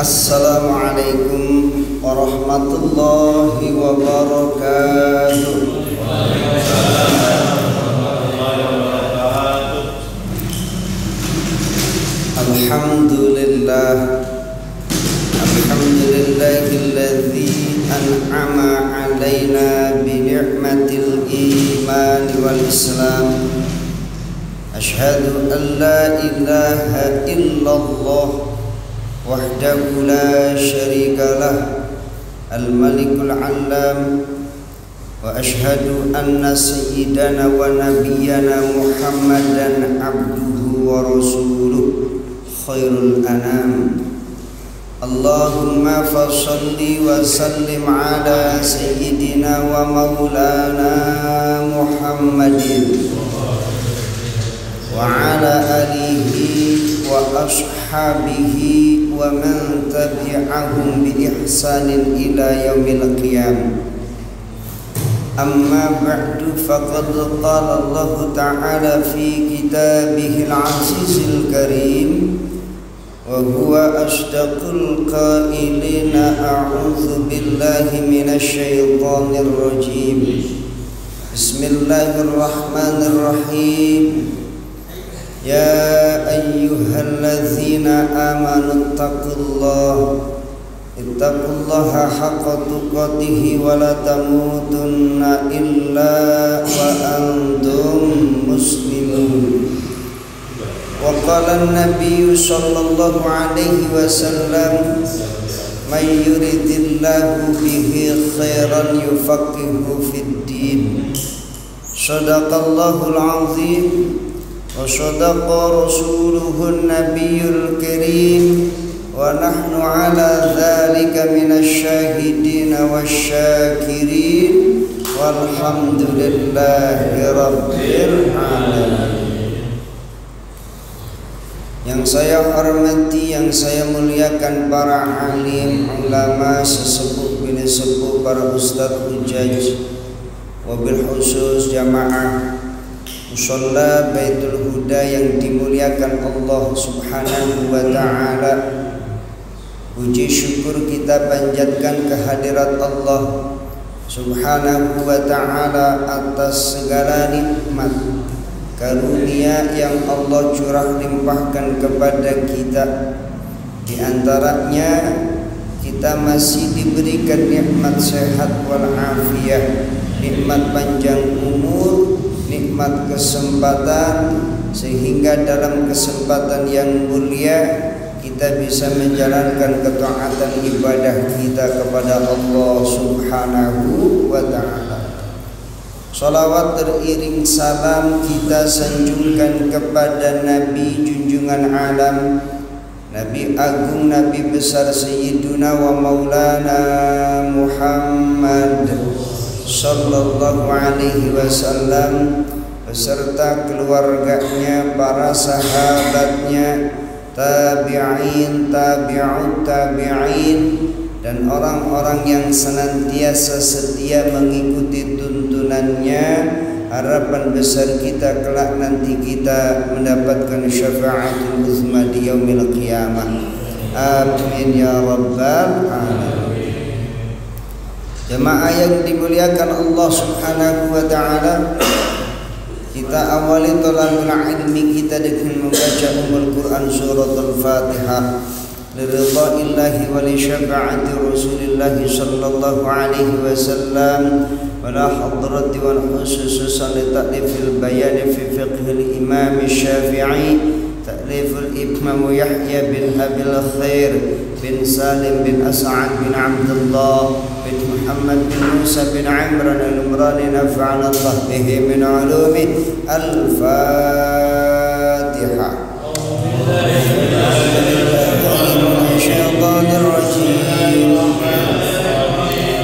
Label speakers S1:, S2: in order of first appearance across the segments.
S1: Assalamualaikum warahmatullahi wabarakatuh. Alhamdulillah, alhamdulillahilladzi an'ama alaina bi ni'matil iman wal islam. Ashhadu an la ilaha illallah wahdahu la syarika lah al-malikul alam, wa ashhadu anna sayyidana wa nabiyyana Muhammadan abduhu wa rasuluh khairul anam. Allahumma fassalli wa sallim ala sayyidina wa maulana Muhammadin wa ala alihi wa ashabihi wa man tabi'ahum bi ihsanin ila yaumil qiyamah. Amma ba'du, faqad qala Allah ta'ala fi kitabihil azizil karim wa huwa asdaqul qailina a'udzu billahi minasy syaithanir rajim. Bismillahirrahmanirrahim. Ya ayyuhalladzina amanu ittaqullaha haqqa tuqatih wa la tamutunna illa wa antum muslimun. Wa qala an-nabiy sallallahu alaihi wasallam, may yuridillahu bihi khairan yufaqihu fid din. Shadaqallahul azim wa shadaqa rasuluhun nabiyyul karim, wa nahnu ala dzalika minasy syahidin wasyakirin walhamdulillahi rabbil alamin. Yang saya hormati, yang saya muliakan para alim, ulama, sesepuh bin sepuh, para ustadz hujjaj, wabil khusus jamaah Musholla Baitul Huda yang dimuliakan Allah Subhanahu wa ta'ala. Puji syukur kita panjatkan kehadirat Allah Subhanahu wa ta'ala atas segala nikmat karunia yang Allah curah limpahkan kepada kita. Di antaranya kita masih diberikan nikmat sehat wal afiyah, nikmat panjang umur, nikmat kesempatan, sehingga dalam kesempatan yang mulia kita bisa menjalankan ketaatan ibadah kita kepada Allah Subhanahu wa ta'ala. Salawat teriring salam kita sanjungkan kepada Nabi junjungan alam, Nabi agung, Nabi besar Sayyiduna wa Maulana Muhammad sallallahu alaihi wasallam beserta keluarganya, para sahabatnya, tabi'in, tabi'ut tabi'in, dan orang-orang yang senantiasa setia mengikuti tuntunannya. Harapan besar kita kelak nanti kita mendapatkan syafa'atul uzma di yaumil qiyamah. Amin ya rabbal alamin. Jemaah yang dimuliakan Allah Subhanahu wa ta'ala, kita awali thalabul ilmi kita dengan membaca Quran suratul Fatihah liridha'illahi wa li syafa'ati Rasulillah sallallahu alaihi wasallam wa la hadrati wal khususan li ta'lifil bayan fi fiqhil Imam Syafi'i, ta'liful Imam Yahya bin Abil Khair bin Salim bin As'ad bin Abdullah bin Muhammad bin Musa bin Amran al-Umrani, nafa'ana Allah bihi min ulumi al-Fatihah.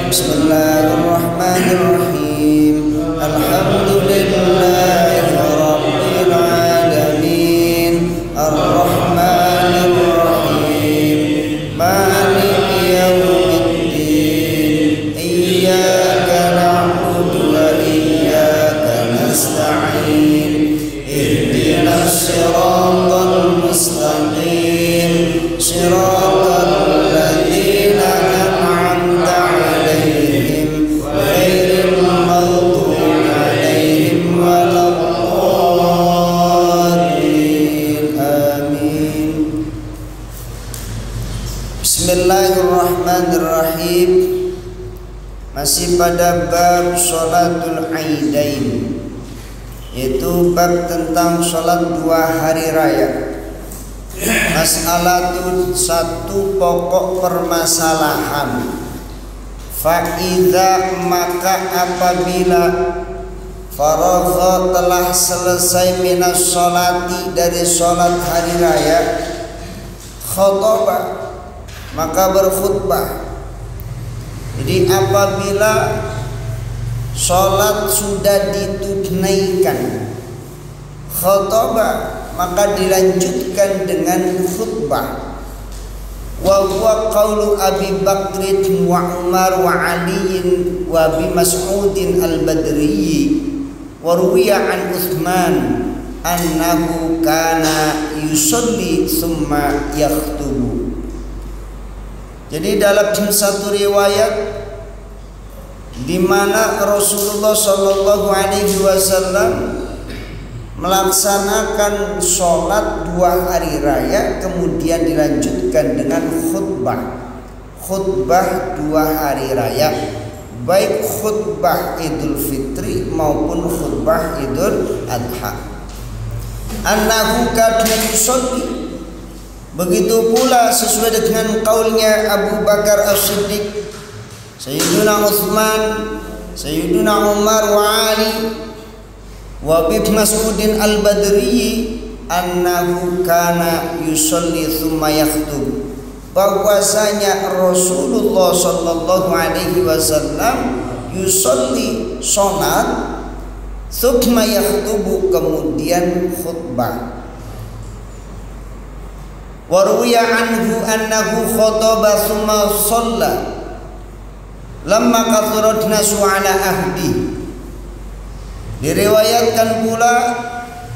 S1: Bismillahirrahmanirrahim. Alhamdulillahi rabbil alamin, ar-rahmanir rahim, maliki yaumiddin, iyyaka na'budu wa iyyaka nasta'in, ihdinas siratal mustaqim, siratal pada bab sholatul aidain, yaitu bab tentang sholat 2 hari raya. Masalah itu satu pokok permasalahan. Fa'idha maka apabila faragha telah selesai minas sholati dari sholat hari raya, khotobah maka berkhutbah. Jadi apabila sholat sudah ditunaikan, khotobah maka dilanjutkan dengan khutbah. Wa huwa qaulu Abi Bakr wa Umar wa Ali wa Abi Mas'ud al-Badri wa ruwiya an Utsman annahu kana yusalli thumma yakhutubu. Jadi dalam satu riwayat di mana Rasulullah Shallallahu Alaihi Wasallam melaksanakan sholat 2 hari raya, kemudian dilanjutkan dengan khutbah 2 hari raya, baik khutbah Idul Fitri maupun khutbah Idul Adha. Annahu kana yusalli, begitu pula sesuai dengan kaulnya Abu Bakar As-Siddiq, Sayyiduna Utsman, Sayyiduna Umar wa Ali wa Abi Mas'ud al-Badri, annahu kana yusalli tsumma yakhutub, bahwasanya Rasulullah sallallahu alaihi wasallam yusalli salat tsumma yakhutubu, kemudian khutbah. Wa ruwiya anhu annahu khataba tsumma shalla lamma kathurat nasu ala ahdi. Diriwayatkan pula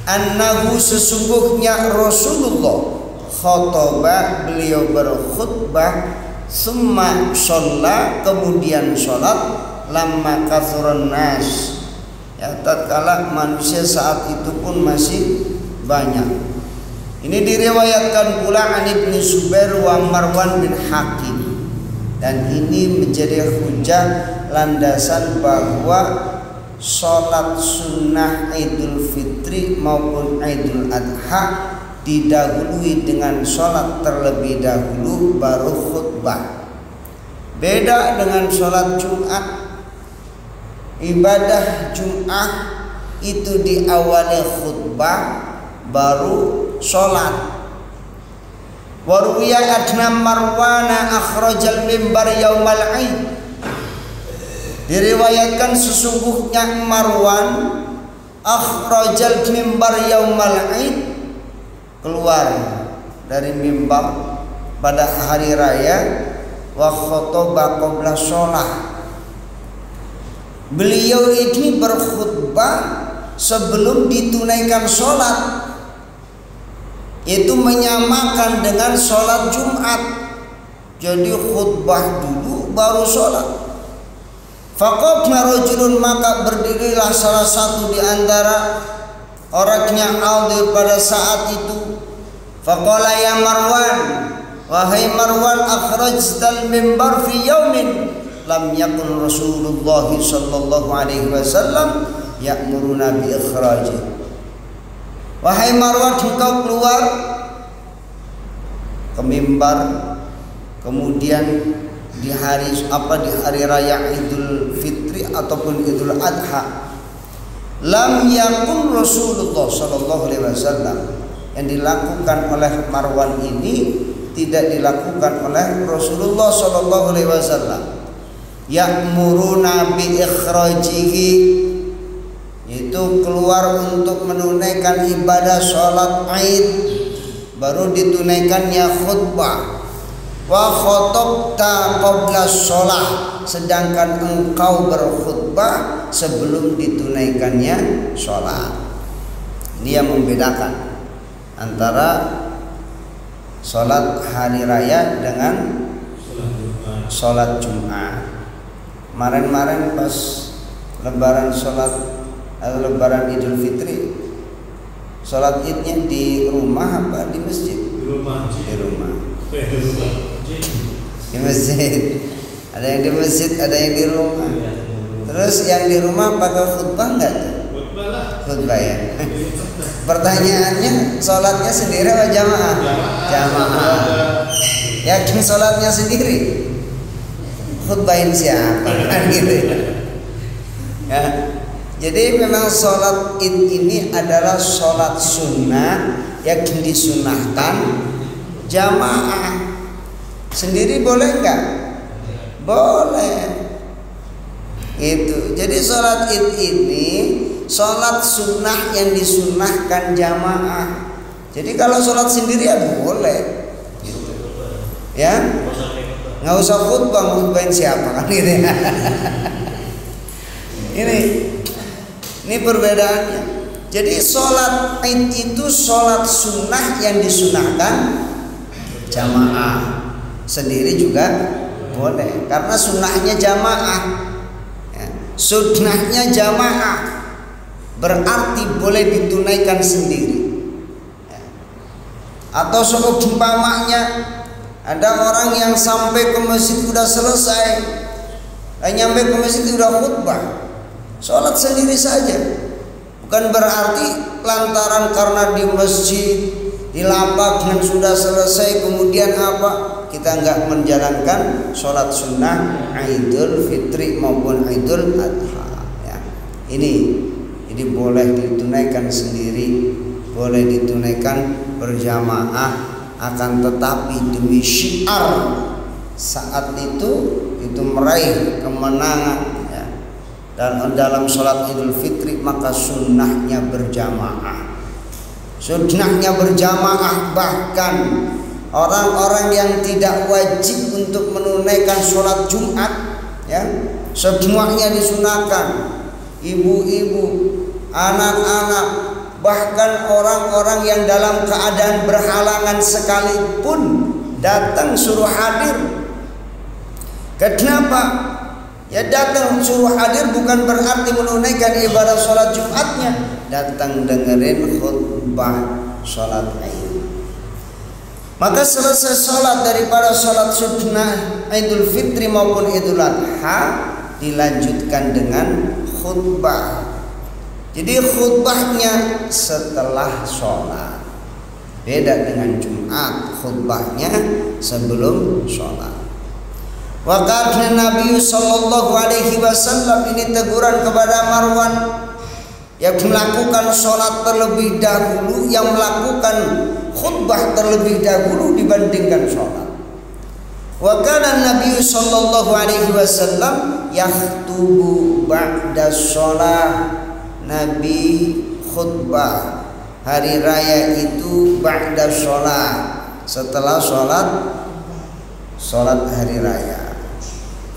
S1: annahu sesungguhnya Rasulullah khataba, beliau berkhutbah, tsumma shalla kemudian salat, lamma kathuran nas, ya tatkala manusia saat itu pun masih banyak. Ini diriwayatkan pula an Ibnu Zubair wa Marwan bin Hakim, dan ini menjadi hujah landasan bahwa sholat sunnah Idul Fitri maupun Idul Adha didahului dengan sholat terlebih dahulu baru khutbah. Beda dengan sholat Jumat. Ibadah Jumat itu diawali khutbah baru sholat. Waruya adna Marwana akhrajal mimbar yaumal aid, diriwayatkan sesungguhnya Marwan akhrajal mimbar yaumal aid, keluar dari mimbar pada hari raya, wa khotobah qabla sholat, beliau ini berkhutbah sebelum ditunaikan sholat, itu menyamakan dengan sholat Jumat. Jadi khutbah dulu baru sholat. Faqama rajulun, maka berdirilah salah satu di antara orangnya hadir pada saat itu. Faqala ya Marwan, wahai Marwan, akhrajtal mimbar fi yaumin lam yakun Rasulullah sallallahu alaihi wasallam ya'muruna bi ikhrajih. Wahai Marwan, engkau keluar ke mimbar, kemudian di hari raya Idul Fitri ataupun Idul Adha, lam yakun Rasulullah sallallahu alaihi wasallam, yang dilakukan oleh Marwan ini tidak dilakukan oleh Rasulullah sallallahu alaihi wasallam. Ya'muruna bi ikhrajihi, itu keluar untuk menunaikan ibadah sholat Aid, baru ditunaikannya khutbah. Wa khotobta qabla sholat, sedangkan engkau berkhutbah sebelum ditunaikannya sholat. Ini yang membedakan antara sholat hari raya dengan sholat Jumat. Kemarin pas lebaran lebaran Idul Fitri, sholat idnya di rumah apa di masjid? Di rumah. Di masjid. Ada yang di masjid, ada yang di rumah. Terus yang di rumah pakai khutbah nggak tuh? Khutbah ya. Pertanyaannya, sholatnya sendiri atau jamaah? Jamaah. Yakin sholatnya sendiri? Khutbahin siapa? Kan gitu ya. Jadi memang sholat id ini adalah sholat sunnah yang disunahkan jamaah. Sendiri boleh nggak? Boleh. Itu. Jadi sholat id ini sholat sunnah yang disunahkan jamaah. Jadi kalau sholat sendiri ya boleh. Gitu. Ya, nggak usah khutbah, khutbahin siapa kan gitu ya. Ini perbedaannya. Jadi sholat id itu sholat sunnah yang disunahkan jamaah. Sendiri juga boleh, karena sunnahnya jamaah ya. Sunnahnya jamaah berarti boleh ditunaikan sendiri ya. Atau seumpamanya ada orang yang sampai ke masjid udah selesai, nyampe ke masjid udah khutbah, sholat sendiri saja. Bukan berarti lantaran karena di masjid di lapak dan sudah selesai kemudian apa, kita nggak menjalankan sholat sunnah Idul Fitri maupun Idul Adha ya. Ini boleh ditunaikan sendiri, boleh ditunaikan berjamaah, akan tetapi demi syiar saat itu meraih kemenangan ya. Dan dalam sholat Idul Fitri maka sunnahnya berjamaah. Sunnahnya berjamaah, bahkan orang-orang yang tidak wajib untuk menunaikan sholat Jumat ya, semuanya disunahkan. Ibu-ibu, anak-anak, bahkan orang-orang yang dalam keadaan berhalangan sekalipun datang suruh hadir. Kenapa? Ya datang suruh hadir bukan berarti menunaikan ibadah sholat Jumatnya. Datang dengerin khutbah sholat Id. Maka selesai sholat daripada sholat sunnah Idul Fitri maupun Idul Adha dilanjutkan dengan khutbah. Jadi khutbahnya setelah sholat, beda dengan Jumat, khutbahnya sebelum sholat. Waktu Nabi Sallallahu Alaihi Wasallam, ini teguran kepada Marwan yang melakukan sholat terlebih dahulu, yang melakukan khutbah terlebih dahulu dibandingkan sholat. Wa kana Nabi Sallallahu Alaihi Wasallam yaktubu ba'da sholat. Nabi khutbah hari raya itu ba'da sholat, setelah sholat hari raya.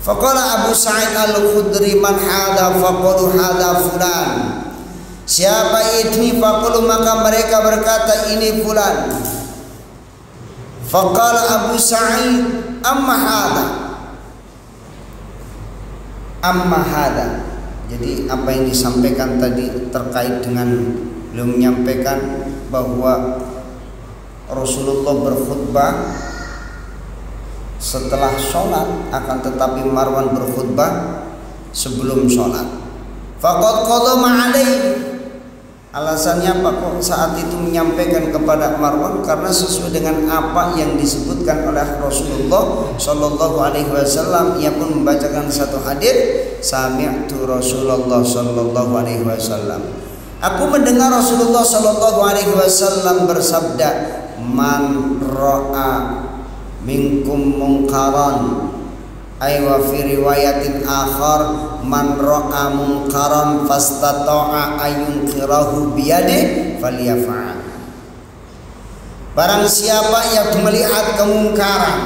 S1: Faqala Abu Sa'id Al-Khudri, man hada faqalu hada fulan. Siapa ini? Faqalu, maka mereka berkata ini fulan. Faqala Abu Sa'id, amma hada. Jadi apa yang disampaikan tadi terkait dengan beliau menyampaikan bahwa Rasulullah berkhutbah setelah sholat, akan tetapi Marwan berkhutbah sebelum sholat. Faqad qadama alaihi. Alasannya apa kok saat itu menyampaikan kepada Marwan? Karena sesuai dengan apa yang disebutkan oleh Rasulullah Shallallahu Alaihi Wasallam. Ia pun membacakan satu hadis, sami'tu Rasulullah Shallallahu Alaihi Wasallam. Aku mendengar Rasulullah Shallallahu Alaihi Wasallam bersabda, man ra'a minkum munkaran, ay wa fi riwayatin akhar, man ra'a munkaran fastata'a ayunkirahu biyadih falyaf'al. Barang siapa yang melihat kemungkaran,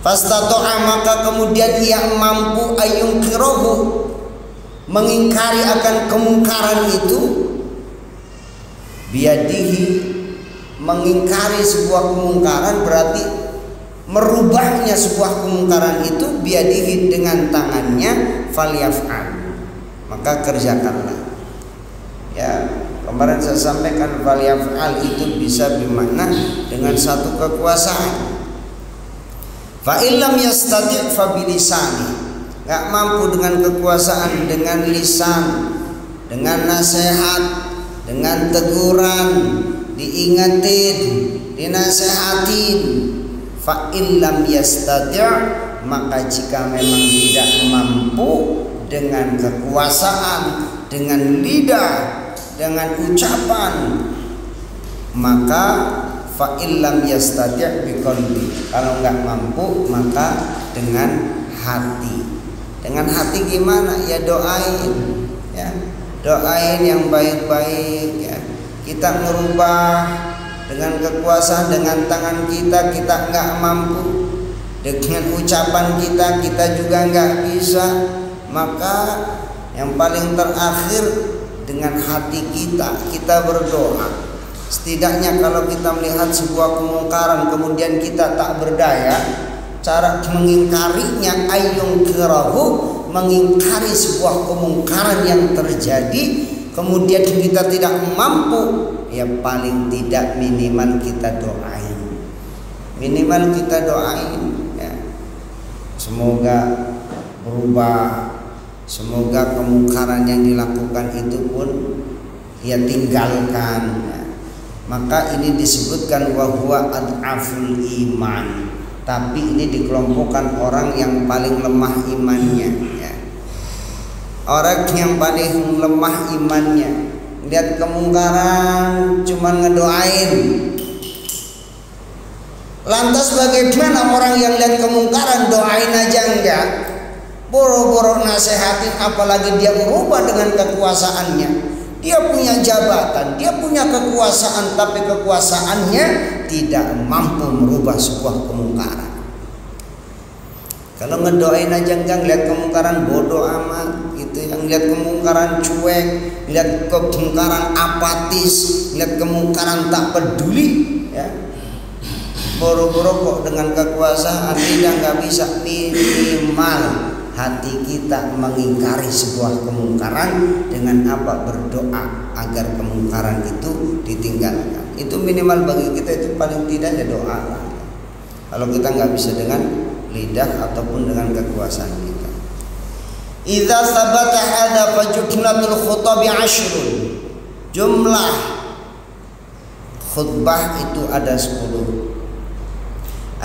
S1: fastata'a, maka kemudian ia mampu ayunkirahu, mengingkari akan kemungkaran itu, biyadihi, mengingkari sebuah kemungkaran berarti merubahnya sebuah kemungkaran itu, biadihi, dengan tangannya, falyaf'al, maka kerjakanlah. Ya, kemarin saya sampaikan falyaf'al itu bisa bermakna dengan satu kekuasaan. Fa illam yastati' fa bilisani. nggak mampu dengan kekuasaan, dengan lisan, dengan nasihat, dengan teguran, diingetin, dinasehatin. Fa illam yastati', maka jika memang tidak mampu dengan kekuasaan, dengan lidah, dengan ucapan, maka fa illam yastati' biqalbi, kalau nggak mampu maka dengan hati. Dengan hati gimana? Ya doain, ya doain yang baik-baik, ya. Kita merubah dengan kekuasaan, dengan tangan kita nggak mampu, dengan ucapan kita juga nggak bisa, maka yang paling terakhir dengan hati kita berdoa. Setidaknya kalau kita melihat sebuah kemungkaran kemudian kita tak berdaya, cara mengingkarinya ayung kirahu, mengingkari sebuah kemungkaran yang terjadi kemudian kita tidak mampu, ya paling tidak minimal kita doain, ya. Semoga berubah, semoga kemungkaran yang dilakukan itu pun ya tinggalkan, ya. Maka ini disebutkan wa huwa ad'aful iman, tapi ini dikelompokkan orang yang paling lemah imannya, ya. Orang yang paling lemah imannya, lihat kemungkaran cuma ngedoain. Lantas bagaimana orang yang lihat kemungkaran doain aja enggak, boro-boro nasehatin, apalagi dia merubah dengan kekuasaannya. Dia punya jabatan, dia punya kekuasaan, tapi kekuasaannya tidak mampu merubah sebuah kemungkaran. Kalau ngedoain aja enggak, lihat kemungkaran bodoh amat gitu. Yang lihat kemungkaran cuek, lihat kemungkaran apatis, lihat kemungkaran tak peduli, ya. Boro-boro kok dengan kekuasaan tidak nggak bisa. Minimal hati kita mengingkari sebuah kemungkaran dengan apa? Berdoa agar kemungkaran itu ditinggalkan. Itu minimal bagi kita, itu paling tidak ya doa. Kalau kita nggak bisa dengan lidah ataupun dengan kekuasaan kita. Idza sabata hadza fajumlatul khutabi 'ashrun. Jumlah khutbah itu ada 10.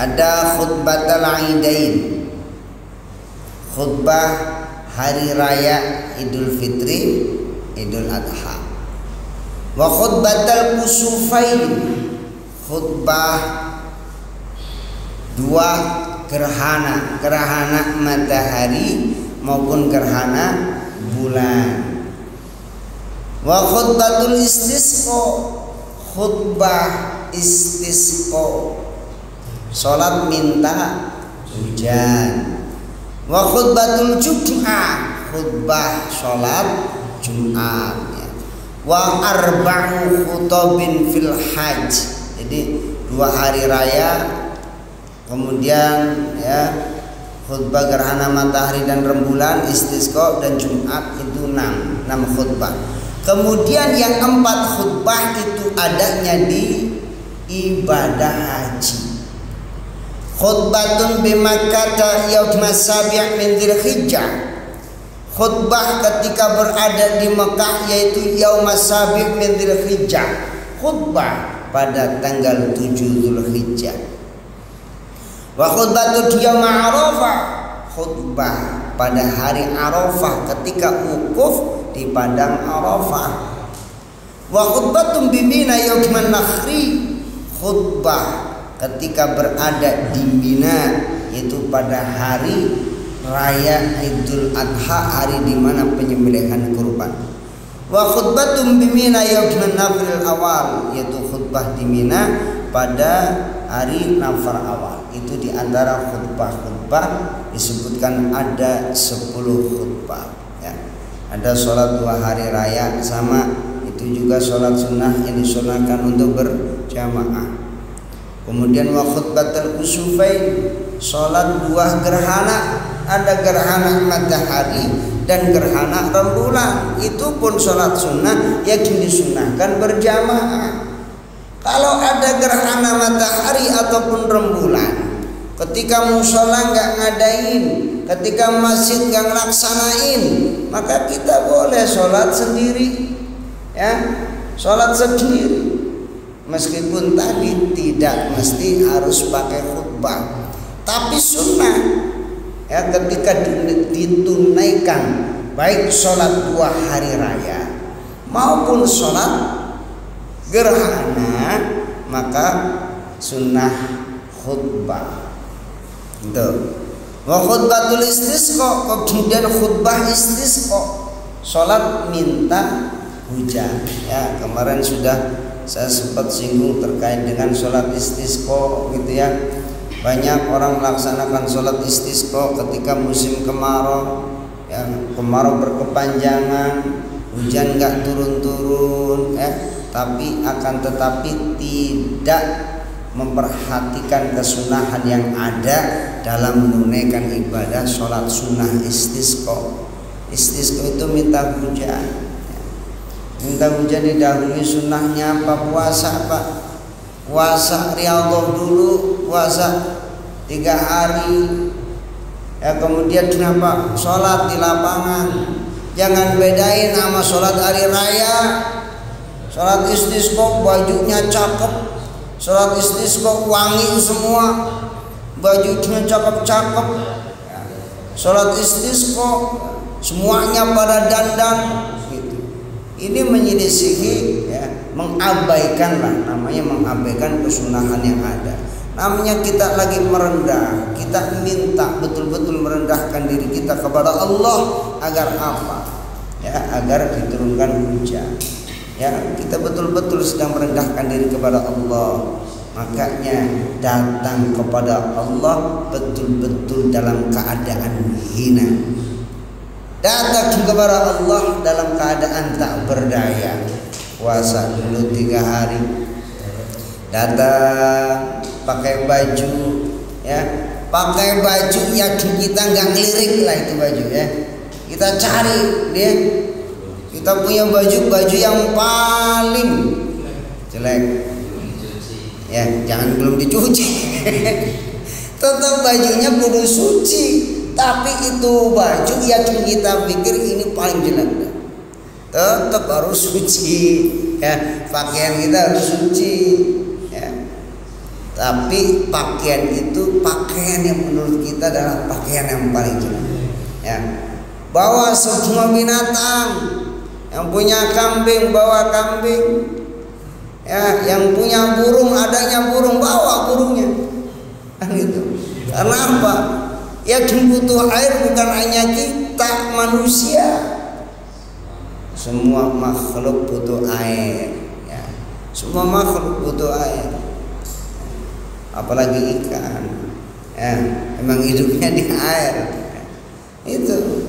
S1: Ada khutbatul aidain, khutbah hari raya Idul Fitri, Idul Adha. Wa khutbatul kusufain, khutbah dua gerhana matahari maupun gerhana bulan. Wa khutbatul istisqa, khutbah istisqa, salat minta hujan. Wa khutbatul jum'ah, khutbah salat Jumat, ya. Wa arba'u khutbin fil hajj, jadi 2 hari raya, kemudian ya khutbah gerhana matahari dan rembulan, istisqa dan Jumat, itu 6 khutbah. Kemudian yang 4 khutbah itu adanya di ibadah haji. Khutbatun bi Makkah yaum as-sabi' min Dzulhijjah, khutbah ketika berada di Mekah yaitu yaum as-sabi' min Dzulhijjah, khutbah pada tanggal 7 Dzulhijjah. Wa khutbatul yaum Arafah, khutbah pada hari Arafah ketika wukuf di padang Arafah. Wa khutbatun bi Mina yaum an-nakhri, khutbah ketika berada di Mina, yaitu pada hari raya Idul Adha, hari di mana penyembelihan kurban. Wa khutbatun bi Mina yaum an-nafr awal, yaitu khutbah di Mina pada hari nafar awal. Itu di antara khutbah-khutbah disebutkan ada 10 khutbah, ya. Ada sholat 2 hari raya, sama itu juga sholat sunnah yang disunahkan untuk berjamaah. Kemudian wa khutbatul kusufain, sholat 2 gerhana, ada gerhana matahari dan gerhana rembulan. Itu pun sholat sunnah yang disunahkan berjamaah. Kalau ada gerhana matahari ataupun rembulan, ketika musola nggak ngadain, ketika masjid nggak ngelaksanain, maka kita boleh sholat sendiri, ya, sholat sendiri. Meskipun tadi tidak mesti harus pakai khutbah, tapi sunnah, ya, ketika ditunaikan baik sholat 2 hari raya maupun sholat gerhana, maka sunnah khutbah. Itu. Wa khutbatul istisqa, kemudian khutbah istisqa, sholat minta hujan. Ya, kemarin sudah saya sempat singgung terkait dengan sholat istisqa, gitu ya. Banyak orang melaksanakan sholat istisqa ketika musim kemarau, ya, kemarau berkepanjangan, hujan nggak turun-turun, tapi akan tetapi tidak memperhatikan kesunahan yang ada dalam menunaikan ibadah sholat sunnah istisqa. Istisqa itu minta hujan. Minta hujan didahului sunnahnya apa? Puasa, Pak. Puasa riyadhah dulu, puasa 3 hari. Ya, kemudian kenapa? Sholat di lapangan. Jangan bedain sama sholat hari raya. Sholat istisqa bajunya cakep, sholat istisqa wangi semua, bajunya cakep-cakep. Sholat istisqa semuanya pada dandan. Ini menyelisihi, ya, mengabaikan lah, namanya mengabaikan kesunahan yang ada. Namanya kita lagi merendah, kita minta betul-betul merendahkan diri kita kepada Allah agar apa? Ya, agar diturunkan hujan. Ya, kita betul-betul sedang merendahkan diri kepada Allah. Makanya datang kepada Allah betul-betul dalam keadaan hina. Datang kepada Allah dalam keadaan tak berdaya. Puasa dulu 3 hari. Datang pakai baju, ya, pakai baju yang kita nggak ngelirik lah itu baju, ya. Kita cari dia. Kita punya baju yang paling jelek, ya, jangan belum dicuci. Tetap bajunya kudu suci, tapi itu baju yang kita pikir ini paling jelek, tetap harus suci, ya. Pakaian kita harus suci, ya. Tapi pakaian itu pakaian yang menurut kita adalah pakaian yang paling jelek, ya. Bawa semua binatang. Yang punya kambing bawa kambing, ya. Yang punya burung, adanya burung, bawa burungnya, kan gitu. Karena apa? Yang butuh air bukan hanya kita manusia, semua makhluk butuh air, ya. Semua makhluk butuh air, apalagi ikan, ya, memang hidupnya di air, ya. Itu.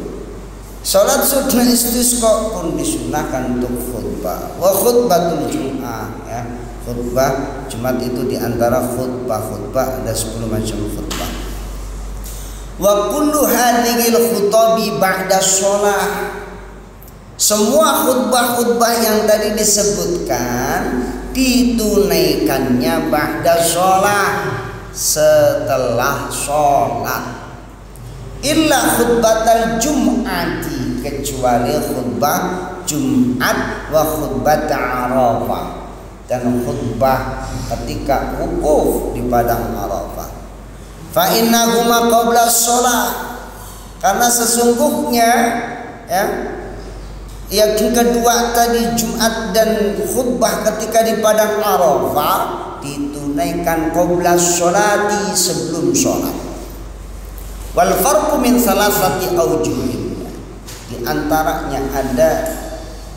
S1: Salat sunnah istisqa pun disunahkan untuk khutbah. Wa khutbatul Jum'ah, ya. Khutbah Jumat itu diantara khutbah ada 10 macam khutbah. Wa kullu hadhil khutabi ba'da shalah. Semua khutbah-khutbah yang tadi disebutkan ditunaikannya ba'da shalah, setelah sholat. Illa khutbatal Jum'ati, kecuali khutbah Jumat wa khutbah Arafah, dan khutbah ketika wukuf di padang Arafah. Fa innahuma qabla shalah, karena sesungguhnya, ya, yang kedua tadi Jumat dan khutbah ketika di padang Arafah ditunaikan qabla sholati, sebelum sholat. Wal farqu min salasati aujuhin, di antaranya ada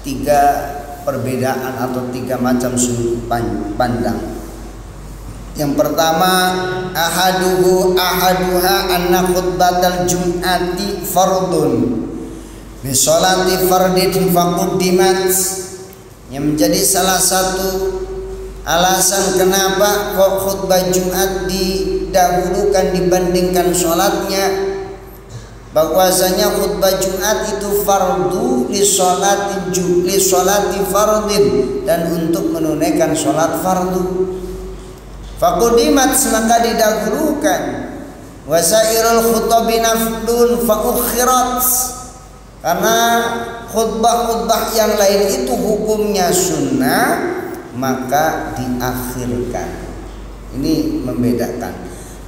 S1: 3 perbedaan atau 3 macam sudut pandang. Yang pertama, ahaduha anna khutbatal Jum'ati fardun bi sholati fardin faquddimat, yang menjadi salah satu alasan kenapa kok khutbah Jumat didahulukan dibandingkan sholatnya, bahwasanya khutbah Jumat itu fardu li sholati fardin, dan untuk menunaikan sholat fardu. Faqudimat, maka didahulukan Wasairul khutabi nafdun fa ukhirat, karena khutbah-khutbah yang lain itu hukumnya sunnah maka diakhirkan. Ini membedakan.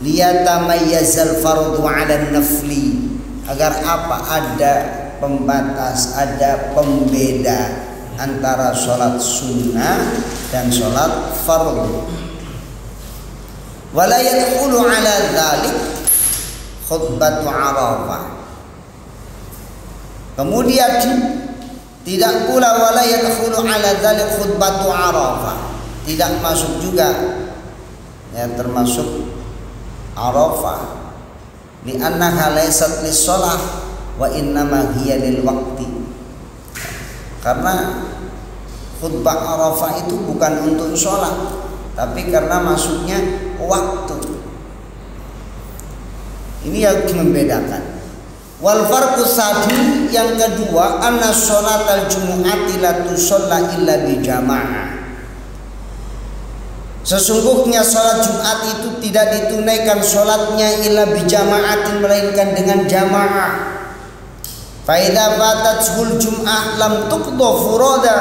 S1: Liyatamayyazal fardu 'ala nafli, agar apa? Ada pembatas, ada pembeda antara sholat sunnah dan sholat fardu. Wala yadkhulu 'ala dzalik khutbatu Arafah. Kemudian tidak pula wala yadkhulu 'ala dzalik khutbatu Arafah, tidak masuk juga ya termasuk Arafah, li'annaha laysat lis-shalah wa innama hiya lil waqti. Karena khutbah Arafah itu bukan untuk sholat, tapi karena masuknya waktu. Ini yang membedakan. Wal farqu sadi, yang kedua, anna sholatal jumu'ati la tusalla illa bi jamaah. Sesungguhnya sholat Jumat itu tidak ditunaikan sholatnya illa bi jama'atin, melainkan dengan jamaah. Fa idza fatatul jum'ah lam tuqda furada,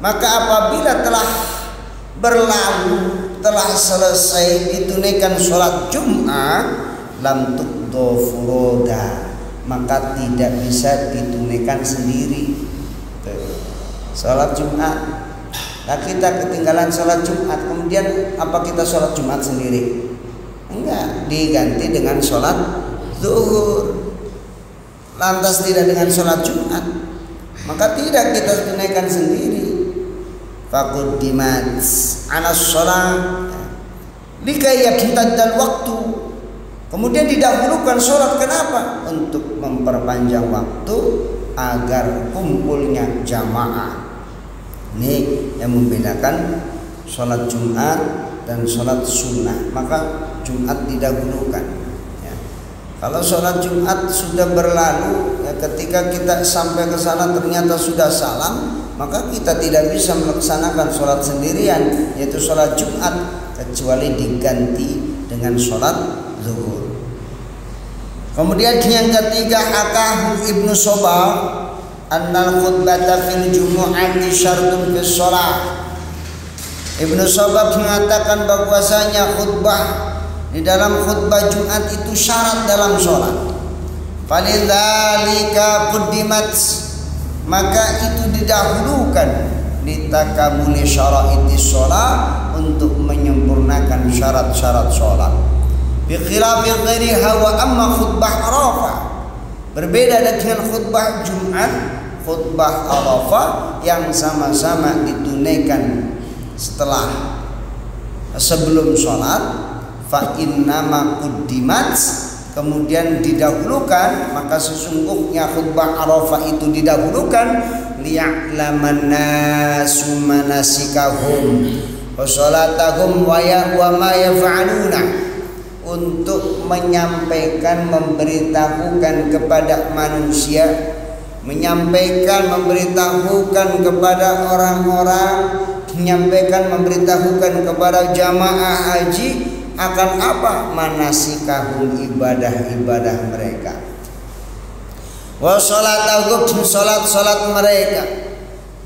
S1: maka apabila telah berlalu, telah selesai ditunaikan sholat Jumat, lam tuqda furada, maka tidak bisa ditunaikan sendiri. Sholat Jumat, nah kita ketinggalan sholat Jumat, kemudian apa kita sholat Jumat sendiri? Enggak, diganti dengan sholat zuhur. Lantas tidak dengan sholat Jumat, maka tidak kita tunaikan sendiri. Faquddimat anas sholat likai yamtaddal waktu, kemudian didahulukan sholat. Kenapa? Untuk memperpanjang waktu agar kumpulnya jamaah. Ini yang membedakan sholat Jumat dan sholat sunnah. Maka Jumat didahulukan ya. Kalau sholat Jumat sudah berlalu ya, ketika kita sampai ke sana ternyata sudah salam, maka kita tidak bisa melaksanakan sholat sendirian, yaitu sholat Jumat, kecuali diganti dengan sholat zuhur. Kemudian yang ketiga, hakahu Ibnu Sobah annal khutbata fil jumu'ati syartun fis shalah. Ibnu Sobah mengatakan bahwasanya khutbah di dalam khutbah Jumat itu syarat dalam sholat. Falidzalika quddimat, maka itu didahulukan litakamuli syara'itis shalah, untuk menyempurnakan syarat-syarat sholat. Bi khilafi ghairiha wa amma khutbah Arafah, berbeda dengan khutbah Jumat, khutbah Arafah yang sama-sama ditunaikan setelah sebelum sholat, fa innama quddimat, kemudian didahulukan, maka sesungguhnya khutbah Arafah itu didahulukan liya'laman nasu manasikahum wa sholatahum wa ma yaf'aluna, untuk menyampaikan, memberitahukan kepada manusia, menyampaikan, memberitahukan kepada orang-orang, menyampaikan, memberitahukan kepada jamaah haji akan apa? Manasikahum, ibadah-ibadah mereka. Wa sholatahum, sholat-sholat mereka.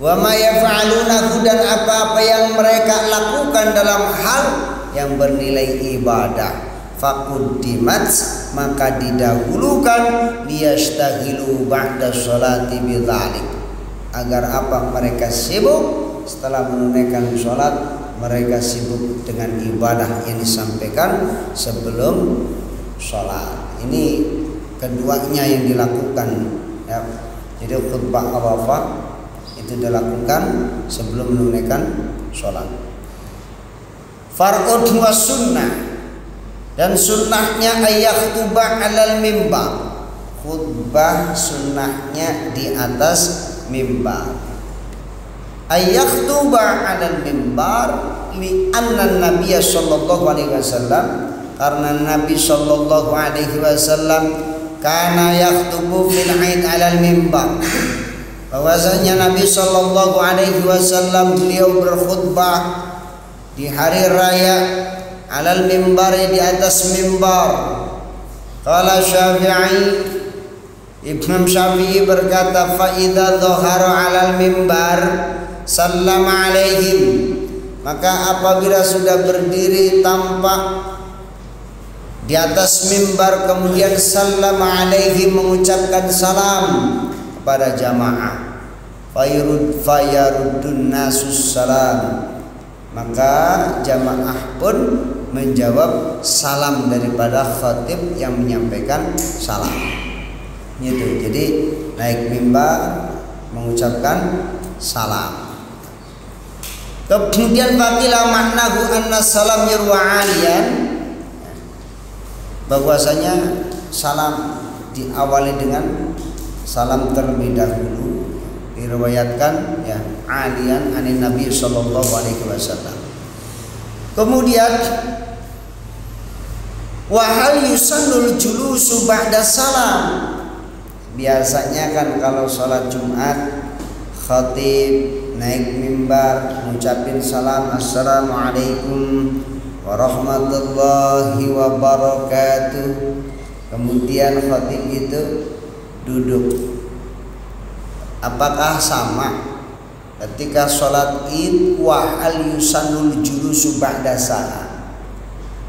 S1: Wa ma yaf'alunahu, dan apa-apa yang mereka lakukan dalam hal yang bernilai ibadah. Faquddimat, maka didahulukan liyastaghilu ba'da sholati bidzalik, agar apa? Mereka sibuk setelah menunaikan sholat, mereka sibuk dengan ibadah yang disampaikan sebelum sholat. Ini keduanya yang dilakukan ya. Jadi khutbah Arafah itu dilakukan sebelum menunaikan sholat. Far'ud wa sunnah, dan sunnahnya ayakhtuba alal mimbar, khutbah sunnahnya di atas mimbar. Ayakhtuba alal mimbar li anna Nabiy sallallahu alaihi wasallam, karena Nabi sallallahu alaihi wasallam kana yakhtubu fil 'aid alal mimbar, bahwasanya Nabi sallallahu alaihi wasallam beliau berkhutbah di hari raya alal mimbar, di atas mimbar. Qala Syafi'i, Imam Syafi'i berkata, fa idza dhahara 'alal mimbar sallama alaihim, maka apabila sudah berdiri tampak di atas mimbar kemudian sallama alaihim, mengucapkan salam kepada jamaah, fayaruddun nasus salam, maka jamaah pun menjawab salam daripada khatib yang menyampaikan salam. Gitu. Jadi naik mimbar mengucapkan salam. Kemudian faqila maknahu anna salam yurwa aliyan, bahwasanya salam diawali dengan salam terlebih dahulu, diriwayatkan ya aliyan anin Nabi sallallahu alaihi wasallam. Kemudian wa hal yusannul julusu ba'da salam, biasanya kan kalau sholat Jumat khatib naik mimbar ngucapin salam, assalamualaikum warahmatullahi wabarakatuh, kemudian khatib itu duduk. Apakah sama ketika sholat id wa hal yusannul julusu ba'da salam?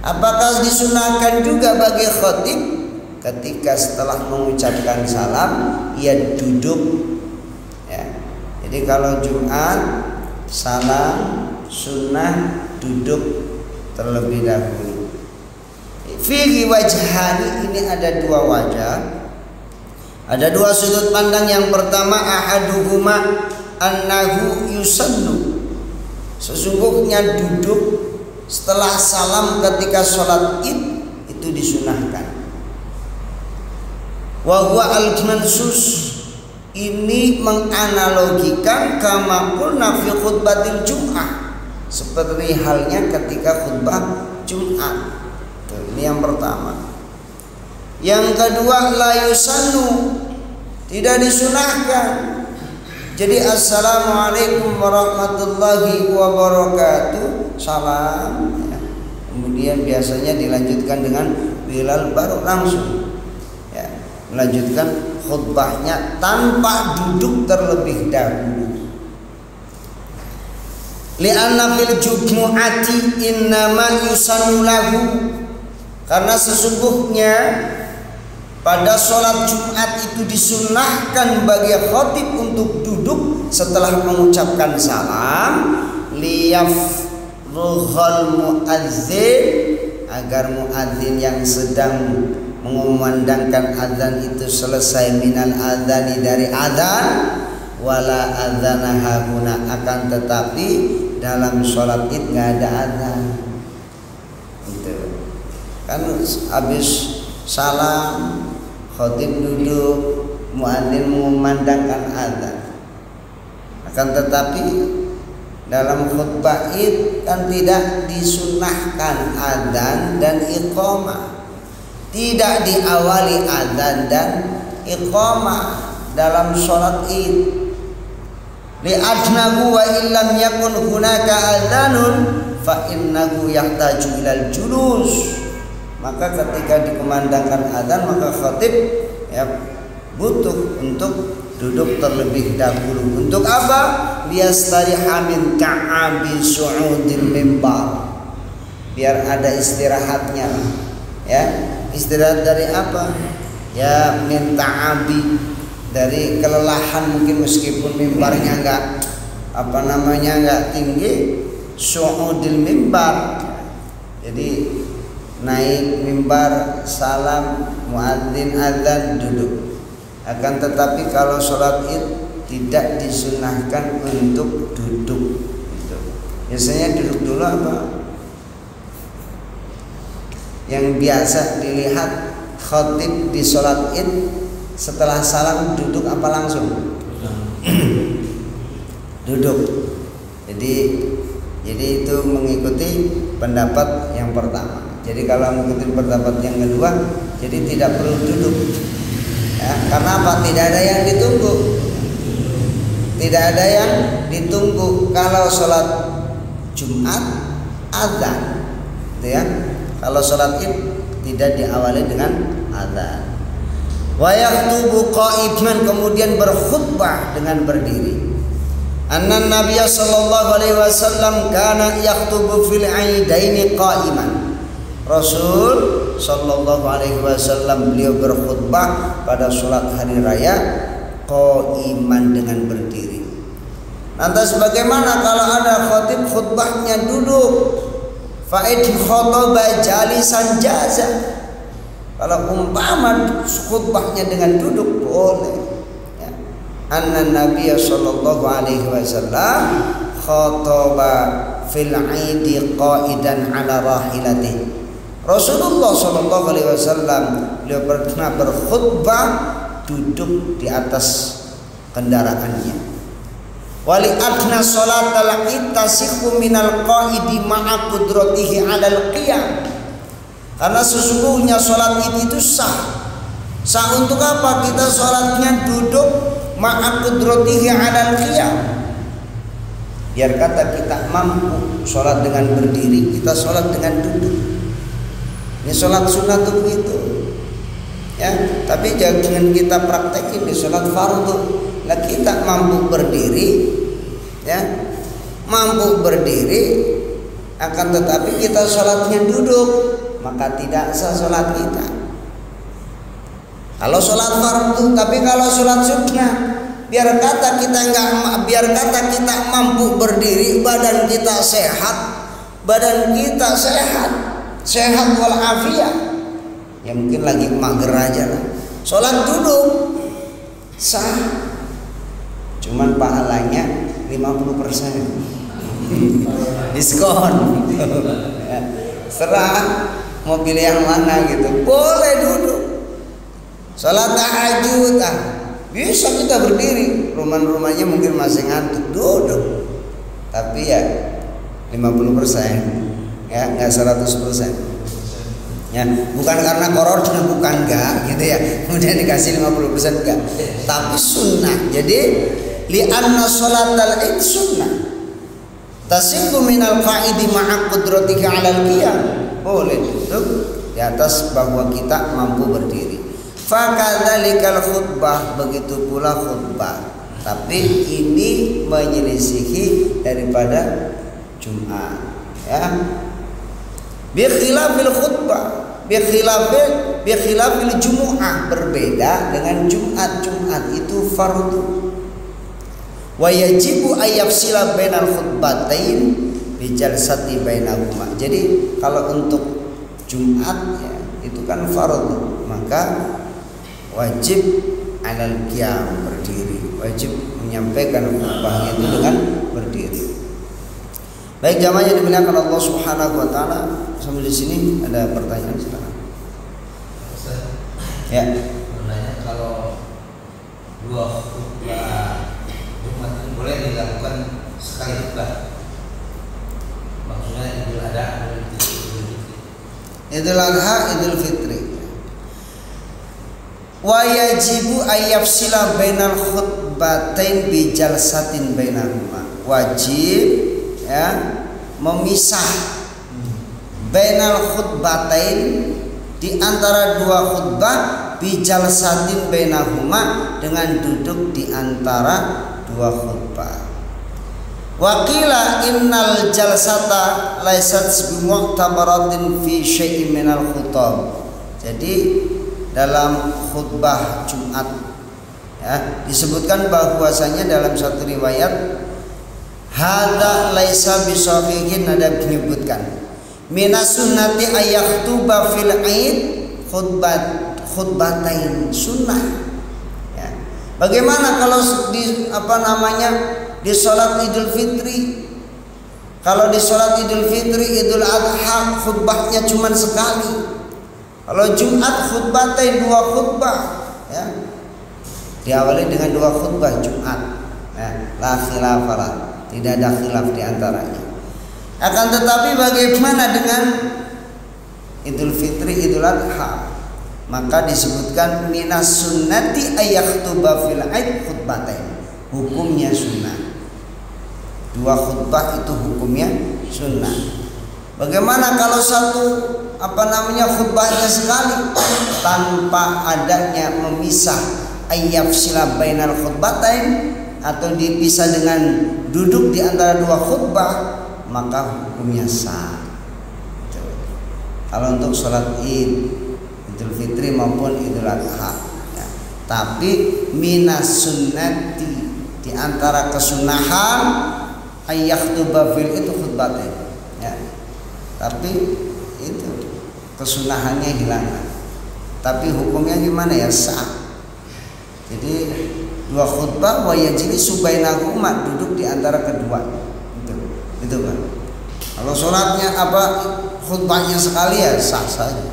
S1: Apakah disunahkan juga bagi khatib ketika setelah mengucapkan salam ia duduk? Ya. Jadi kalau Jumat salam sunnah duduk terlebih dahulu. Fihi wajhani, ini ada dua wajah, ada dua sudut pandang. Yang pertama, ahaduhuma annahu yusannu, sesungguhnya duduk setelah salam ketika sholat id itu disunahkan. Wa huwa al-mansus, ini menganalogikan kama qulna fi khutbatil Jum'ah, seperti halnya ketika khutbah Jumat. Ini yang pertama. Yang kedua, la yusannu, tidak disunahkan. Jadi assalamualaikum warahmatullahi wabarakatuh, salam ya. Kemudian biasanya dilanjutkan dengan Bilal baru langsung ya, melanjutkan khutbahnya tanpa duduk terlebih dahulu. Li'anna fil jumu'ati innama yusannu lahu, karena sesungguhnya pada sholat Jumat itu disunahkan bagi khatib untuk duduk setelah mengucapkan salam, liyafrughal muadzin, agar muadzin yang sedang mengumandangkan azan itu selesai minal adzani, dari azan, wala adzana hahuna, akan tetapi dalam sholat id nggak ada azan. Itu kan habis salam khatib duduk, muadzin mengumandangkan azan. Akan tetapi dalam khutbah id kan tidak disunahkan azan dan iqamah, tidak diawali azan dan iqamah dalam sholat id. Li'adnahu wa illam yakun hunaka azanun fa innahu yahtaju ilal julus, maka ketika dikumandangkan azan maka khatib ya butuh untuk duduk terlebih dahulu. Untuk apa? Liyastariha min ta'abi su'udil mimbar, biar ada istirahatnya ya. Istirahat dari apa? Ya min ta'abi, dari kelelahan mungkin, meskipun mimbarnya enggak enggak tinggi, su'udil mimbar, jadi naik mimbar, salam, muadzin azan, duduk. Akan tetapi kalau sholat id tidak disunahkan untuk duduk. Biasanya duduk dulu apa? Yang biasa dilihat khatib di sholat id setelah salam duduk apa langsung? Duduk. Jadi itu mengikuti pendapat yang pertama. Jadi kalau mengikuti pendapat yang kedua, jadi tidak perlu duduk. Ya, karena apa? Tidak ada yang ditunggu. Tidak ada yang ditunggu. Kalau sholat Jumat azan, gitu ya. Kalau sholat id tidak diawali dengan adzan. Wa yaktubu qa'iman, kemudian berkhutbah dengan berdiri. Anna Nabiya sallallahu alaihi wasallam kana yaktubu fil aidaini qa'iman. Rasul sallallahu alaihi wasallam beliau berkhutbah pada salat hari raya qa'iman dengan berdiri. Lantas bagaimana kalau ada khatib khutbahnya duduk? Fa'id khutbah jalisan jaza. Kalau umpama khutbahnya dengan duduk boleh. Ya. Anna Nabiya sallallahu alaihi wasallam khataba fil 'idi qa'idan 'ala rahilatihi. Rasulullah sallallahu alaihi wasallam beliau pernah berkhutbah duduk di atas kendaraannya. Wali adna salatal ittasihu minal qaidi ma'a qudratihi 'alal qiyam. Karena sesungguhnya salat itu sah. Sah untuk apa? Kita salatnya duduk ma'a qudratihi 'alal qiyam. Biar kata kita mampu salat dengan berdiri, kita salat dengan duduk. Ini sholat sunnah tuh begitu, ya. Tapi jangan kita praktekin di sholat fardu. Lah kita mampu berdiri, ya, mampu berdiri, akan tetapi kita sholatnya duduk, maka tidak sah sholat kita. Kalau sholat fardu, tapi kalau sholat sunnah, biar kata kita mampu berdiri, badan kita sehat, sehat walafiat. Ya mungkin lagi mager aja lah. Sholat duduk sah, cuman pahalanya 50% diskon. Ya, serah mau pilih yang mana gitu. Boleh duduk. Sholat tahajud bisa kita berdiri. Rumah-rumahnya mungkin masih ngantuk, duduk. Tapi ya 50%. Ya, nggak 100%. Ya, bukan karena corona, bukan enggak gitu ya. Kemudian dikasih 50% enggak. Tapi sunnah. Jadi li'anna sholatal id sunnah. Tasihhu minal qa'idi ma'a qudratika 'alal qiyam. Boleh duduk di atas bahwa kita mampu berdiri. Fakadzalikal khutbah, begitu pula khutbah. Tapi ini menyelisihi daripada Jumat, ya. Bi khilafil khutbah, bi khilafil jumu'ah, berbeda dengan Jumat. Jumat itu fardu. Wa yajibu ayyafsila bainal khutbatain bi jalsati bainahuma. Jadi kalau untuk Jumat ya, itu kan fardu, maka wajib alal qiyam, berdiri. Wajib menyampaikan khutbahnya itu dengan berdiri. Baik jamaah yang dimuliakan Allah Subhanahu wa taala, sampai di sini ada pertanyaan silakan. Ya.
S2: Menanya kalau dua khutbah Jumat boleh dilakukan sekali khutbah. Maksudnya Idul Adha,
S1: Idul Adha, Idul Fitri. Wa yajibu ayyafsila bainal khutbatain bi jalsatin bainahuma. Wajib ya memisah bainal khutbatain, di antara dua khutbah, bi jalsatin bainahuma, dengan duduk di antara dua khutbah. Wa qila innal jalsata laysat bimu'tabaratin fi syai'in minal khutab. Jadi dalam khutbah Jumat ya disebutkan bahwasanya dalam satu riwayat hadza laisa bisahihin, ada menyebutkan minas sunnati ayakhtuba fil aid khutbatain, sunnah ya. Bagaimana kalau di di salat Idul Fitri? Kalau di salat Idul Fitri, Idul Adha khutbahnya cuma sekali. Kalau Jumat khutbatain, dua khutbah ya. Diawali dengan dua khutbah Jumat. Ya, la khilafalah, tidak ada khilaf di antaranya. Akan tetapi bagaimana dengan Idul Fitri, Idul Adha? Maka disebutkan minas sunnati ayakhtuba fil aid khutbatain. Hukumnya sunnah. Dua khutbah itu hukumnya sunnah. Bagaimana kalau satu khutbahnya sekali tanpa adanya memisah ayyafsila bainal khutbatain atau dipisah dengan duduk di antara dua khutbah, maka hukumnya sah. Kalau untuk sholat Id, Idul Fitri maupun Idul Adha, ya. Tapi minas sunnati, di antara kesunahan ayyakhtuba fil itu khutbatain, ya. Tapi itu kesunahannya hilang. Tapi hukumnya gimana ya? Sah. Jadi dua khutbah wa yajlisu bainahuma, duduk di antara kedua. Itu kan. Kalau sholatnya khutbahnya sekali ya sah saja.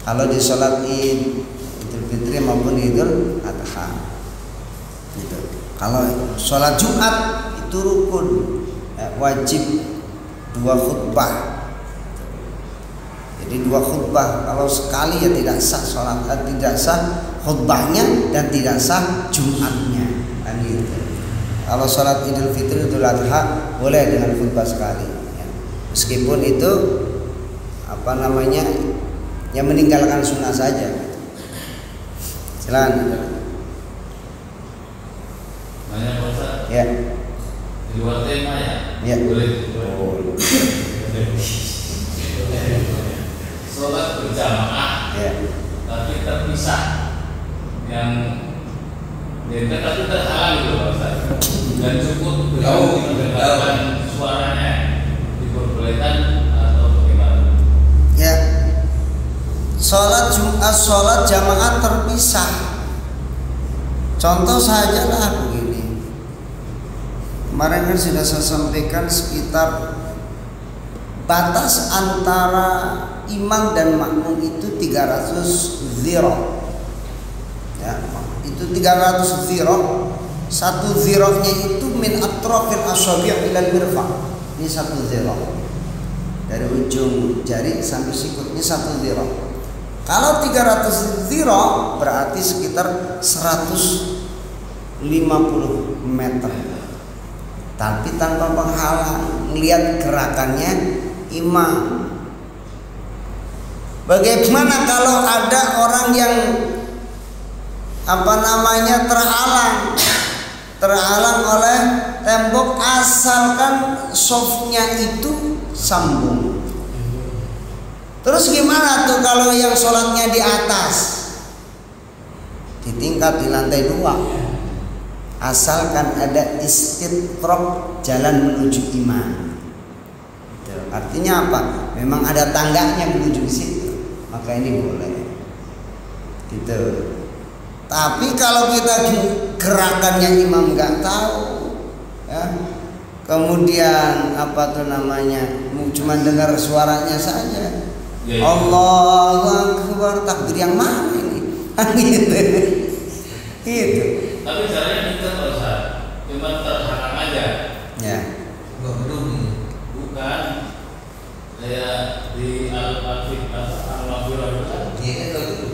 S1: Kalau di sholat Id, Idul Fitri maupun Idul Adha. Gitu. Kalau sholat Jumat itu rukun, wajib dua khutbah. Jadi dua khutbah, kalau sekali ya tidak sah sholat, tidak sah khutbahnya dan tidak sah Jumatnya, kan gitu. Kalau sholat Idul Fitri, Idul Adha boleh dengan khutbah sekali, ya. Meskipun itu ya meninggalkan sunnah saja. Silakan.
S3: Banyak Ustaz.
S1: Ya.
S3: Di luar tema ya?
S1: Ya.
S3: Boleh. Sholat berjamaah,
S1: Ya.
S3: tapi terpisah. Yang tapi terhalang gitu Pak Ustaz. Dan cukup mendengarkan suaranya, diperbolehkan atau bagaimana?
S1: Ya. Sholat Jumat, sholat jamaah terpisah. Contoh saja lah begini. Kemarin kan sudah saya sampaikan sekitar batas antara imam dan makmum itu 300 ziro. Ya, itu 300 ziro. Satu zironya itu min atrafil asabi' ila al-mirfaq. Ini satu ziro. Dari ujung jari sampai sikut, ini satu ziro. Kalau 300 ziro berarti sekitar 150 meter. Tapi tanpa penghalang, melihat gerakannya imam. Bagaimana kalau ada orang yang terhalang oleh tembok, asalkan softnya itu sambung. Terus gimana tuh kalau yang sholatnya di atas, di tingkat di lantai 2, asalkan ada istidrak jalan menuju imam. Artinya apa? Memang ada tangganya menuju ke situ, maka ini boleh. Gitu. Tapi kalau kita gerakannya imam nggak tahu, ya, kemudian cuma dengar suaranya saja. Ya, ya. Allahu Akbar, takbir yang mana ini? Gitu. Gitu.
S3: Tapi caranya kita kalau cuma terhalang aja.
S1: Ya.
S3: Bukan. Kayak di Al-Mafirah itu kan.
S2: Iya kan itu.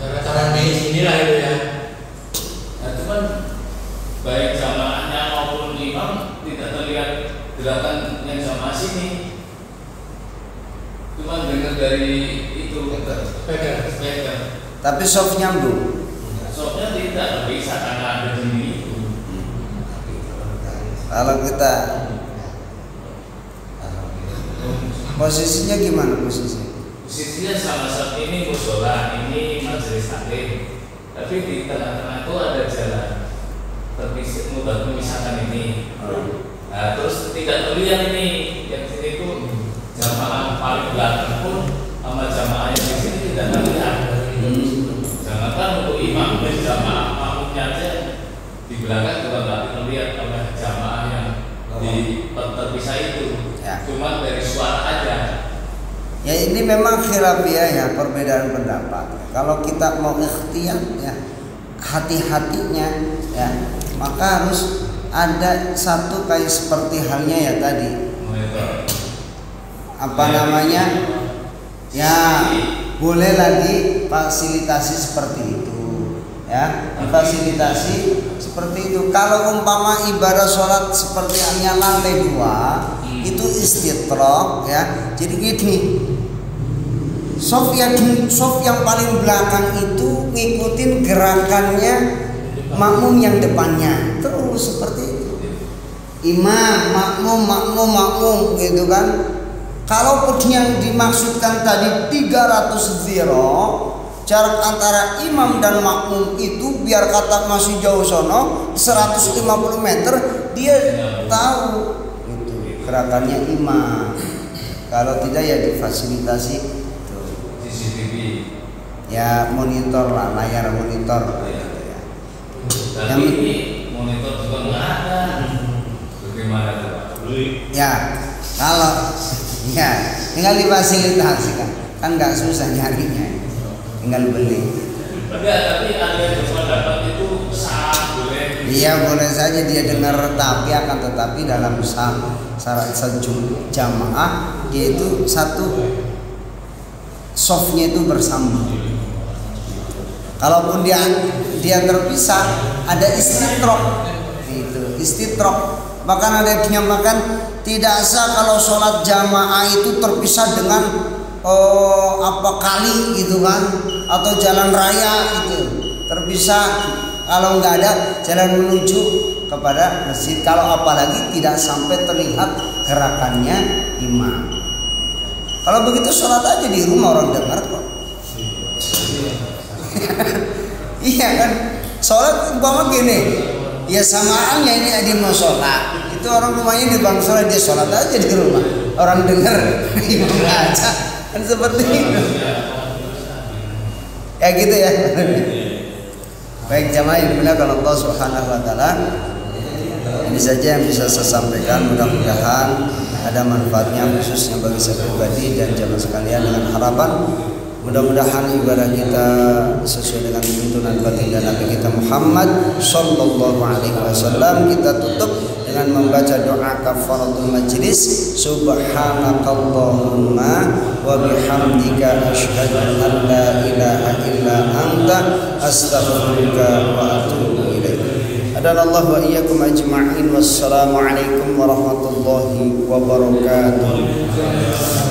S3: Cara di sini lah itu ya. Nah, cuman baik jamaahnya maupun imam tidak terlihat gerakan yang jamaah sini. Cuma dengar dari itu speaker.
S1: Tapi soft nyambung.
S3: Softnya tidak bisa karena ada di sini.
S1: Kalau kita posisinya gimana posisinya?
S3: Posisinya sama saat ini musola, ini majelis taklim. Tapi di tengah-tengah itu ada jalan memisahkan ini. Nah, terus tidak terlihat ini yang sini itu jamaah paling belakang pun sama jamaah yang di sini tidak terlihat. Jangankan untuk imam dan jamaah makmumnya aja di belakang juga nggak terlihat oleh jamaah yang terpisah itu.
S1: Ya.
S3: Cuma dari suara aja.
S1: Ya ini memang khilafiyah ya, perbedaan pendapat. Kalau kita mau ikhtiyar ya, hati-hatinya ya, maka harus ada satu kayak seperti halnya ya tadi. Ya boleh lagi fasilitasi seperti itu ya, fasilitasi seperti itu. Kalau umpama ibadah sholat seperti hanya lantai 2, itu istitraq ya. Jadi gini, sof yang paling belakang itu ngikutin gerakannya makmum yang depannya, terus seperti itu. Imam, makmum gitu kan. Kalaupun yang dimaksudkan tadi 300 ziro, jarak antara imam dan makmum itu biar kata masih jauh sono 150 meter, dia tahu itu gerakannya imam. Kalau tidak ya difasilitasi tuh.
S3: CCTV.
S1: Ya monitor lah, layar monitor.
S3: Tapi ini monitor juga nggak ada. Bagaimana tuh Pak?
S1: Ya kalau ya tinggal difasilitasikan, kan nggak susah nyarinya. Tinggal beli.
S3: Tapi ada yang berpendapat itu sah boleh.
S1: Iya boleh saja dia dengar, tetapi dalam syarat jamaah yaitu satu softnya itu bersama. Kalaupun dia terpisah ada istitraq, itu istitraq. Bahkan ada yang menyamakan tidak sah kalau sholat jamaah itu terpisah dengan kali gitu kan, atau jalan raya itu terpisah. Kalau nggak ada jalan menuju kepada masjid, kalau apalagi tidak sampai terlihat gerakannya imam. Kalau begitu sholat aja di rumah, orang dengar kok. Iya kan, sholat umpama gini, ya samaannya ini ada mau sholat, itu orang rumahnya di bangsa sholat, dia sholat aja di rumah, orang dengar imam aja. Kan seperti itu ya gitu ya. Baik jamaah yang dimuliakan Allah Subhanahu wa taala, ini saja yang bisa saya sampaikan. Mudah-mudahan ada manfaatnya khususnya bagi saya pribadi dan jamaah sekalian, dengan harapan mudah-mudahan ibadah kita sesuai dengan tuntunan baginda Nabi kita Muhammad sallallahu alaihi wasallam. Kita tutup dengan membaca doa kafaratul majlis. Subhanakallahumma wa bihamdika asyhadu an la ilaha illa anta astaghfiruka wa atubu ilaik. Adanallahu wa iyyakum ajma'in. Wassalamu alaikum warahmatullahi wabarakatuh.